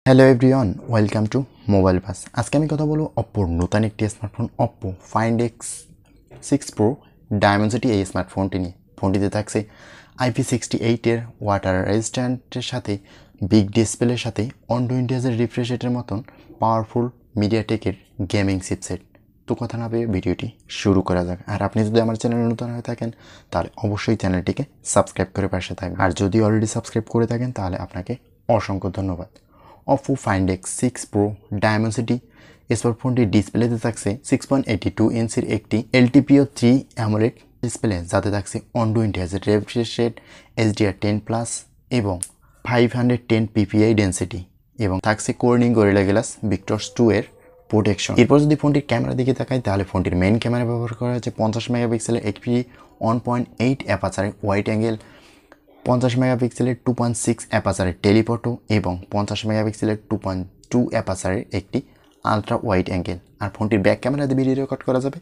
Hello everyone, welcome to Mobile Bus. আজকে আমি কথা বলবো অপ্পোর নতুন একটি smartphone Oppo Find X6 Pro Dimensity এই স্মার্টফোনটি নিয়ে। ফোনটিতে থাকছে IP68-এর ওয়াটার রেজিস্ট্যান্টের সাথে বিগ ডিসপ্লের সাথে অন 20 হার্জের রিফ্রেশ রেটের মতন পাওয়ারফুল মিডিয়াটেকের গেমিং চিপসেট। তো কথা না পেয়ে ভিডিওটি শুরু করা যাক। আর আপনি যদি আমার চ্যানেলে নতুন হয়ে থাকেন তাহলে অবশ্যই চ্যানেলটিকে সাবস্ক্রাইব করে পাশে থাকবেন। আর যদি অলরেডি সাবস্ক্রাইব করে থাকেন তাহলে আপনাকে অসংখ্য ধন্যবাদ। Oppo Find X6 Pro Dimensity স্মার্টফোনটির ডিসপ্লেতে থাকছে 6.82 ইঞ্চির একটি LTPO 3 AMOLED ডিসপ্লে, যাতে থাকছে অন 20 হার্জের রিফ্রেশ রেট, HDR10+ এবং 510 ppi ডেন্সিটি, এবং থাকছে কর্নিং গরিলা গ্লাস ভিক্টরস 2 এর প্রোটেকশন। এরপর যদি ফোনটির ক্যামেরার দিকে তাকাই তাহলে ফোনটির মেইন ক্যামেরা ব্যবহার করা হয়েছে 50 মেগাপিক্সেলের f1.8 অ্যাপারচারের ওয়াইড অ্যাঙ্গেল, 50 মেগাপিক্সেলের 2.6 অ্যাপারচারের টেলিফটো এবং 50 মেগাপিক্সেলের 2.2 অ্যাপারচারের একটি আলট্রা ওয়াইড অ্যাঙ্গেল। আর ফোনটির ব্যাক ক্যামেরা দিয়ে ভিডিও রেকর্ড করা যাবে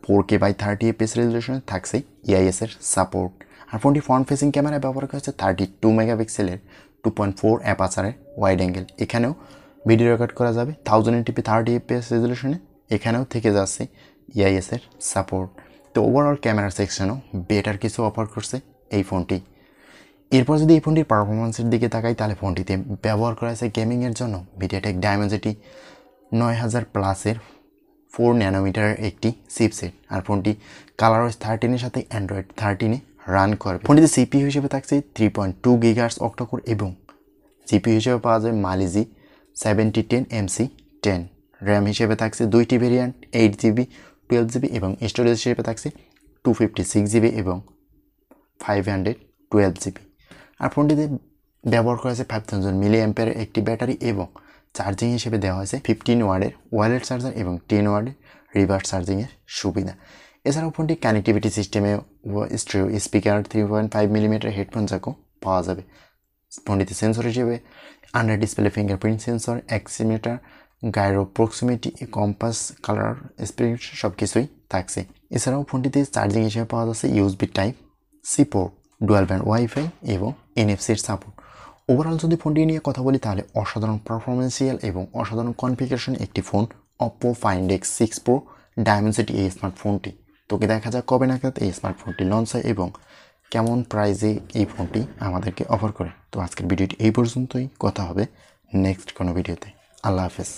4K/30fps রেজলিউশনে, থাকছে EIS এর সাপোর্ট। আর ফোনটি ফ্রন্ট ফেসিং ক্যামেরা ব্যবহার করা হচ্ছে 32 মেগাপিক্সেলের 2.4 অ্যাপারচারের ওয়াইড অ্যাঙ্গেল। এখানেও ভিডিও রেকর্ড করা যাবে 1080p 30fps রেজলিউশনে, এখানেও থেকে যাচ্ছে EIS এর সাপোর্ট। তো ওভারঅল ক্যামেরা সেকশনেও বেটার কিছু অফার করছে এই ফোনটি। এরপর যদি এই ফোনটির পারফরমেন্সের দিকে তাকাই তাহলে ফোনটিতে ব্যবহার করা হয়েছে গেমিংয়ের জন্য মিডিয়াটেক ডায়মেনসিটি 9000+-এর 4 ন্যানোমিটারের একটি চিপসেট। আর ফোনটি ColorOS 13-এর সাথে অ্যান্ড্রয়েড 13-এ রান করবে। ফোনটিতে CPU হিসেবে থাকছে 3.2 GHz অক্টাকোর এবং CPU হিসেবে পাওয়া যায় মালিজি 7010MC10। র্যাম হিসেবে থাকছে দুইটি ভেরিয়েন্ট 8GB 12GB এবং স্টোরেজ হিসেবে থাকছে 256GB এবং 512GB। আর ফোনটিতে ব্যবহার করা হয়েছে 5000 mAh একটি ব্যাটারি এবং চার্জিং হিসেবে দেওয়া হয়েছে 15 ওয়াটের ওয়্যারলেস চার্জার এবং 10 ওয়াটের রিভার্স চার্জিংয়ের সুবিধা। এছাড়াও ফোনটি কানেক্টিভিটি সিস্টেমে স্টেরিও স্পিকার 3.5mm হেডফোন জ্যাকও পাওয়া যাবে। ফোনটিতে সেন্সর হিসেবে under display fingerprint sensor, accelerometer, gyro proximity, compass, colour speed সব কিছুই থাকছে। এছাড়াও ফোনটিতে চার্জিং হিসেবে পাওয়া যাচ্ছে USB Type-C port, dual band wifi এবং NFC-র সাপোর্ট। ওভারঅল যদি ফোনটি নিয়ে কথা বলি তাহলে অসাধারণ পারফরমেন্সিয়াল এবং অসাধারণ কনফিগারেশন একটি phone Oppo Find X6 Pro Dimensity এই স্মার্টফোনটি। তোকে দেখা যাক কবে নাগাদ এই স্মার্টফোনটি লঞ্চ হয় এবং কেমন প্রাইজে এই ফোনটি আমাদেরকে অফার করে। তো আজকের ভিডিওটি এই পর্যন্তই, কথা হবে নেক্সট কোনো ভিডিওতে। আল্লাহ হাফেজ।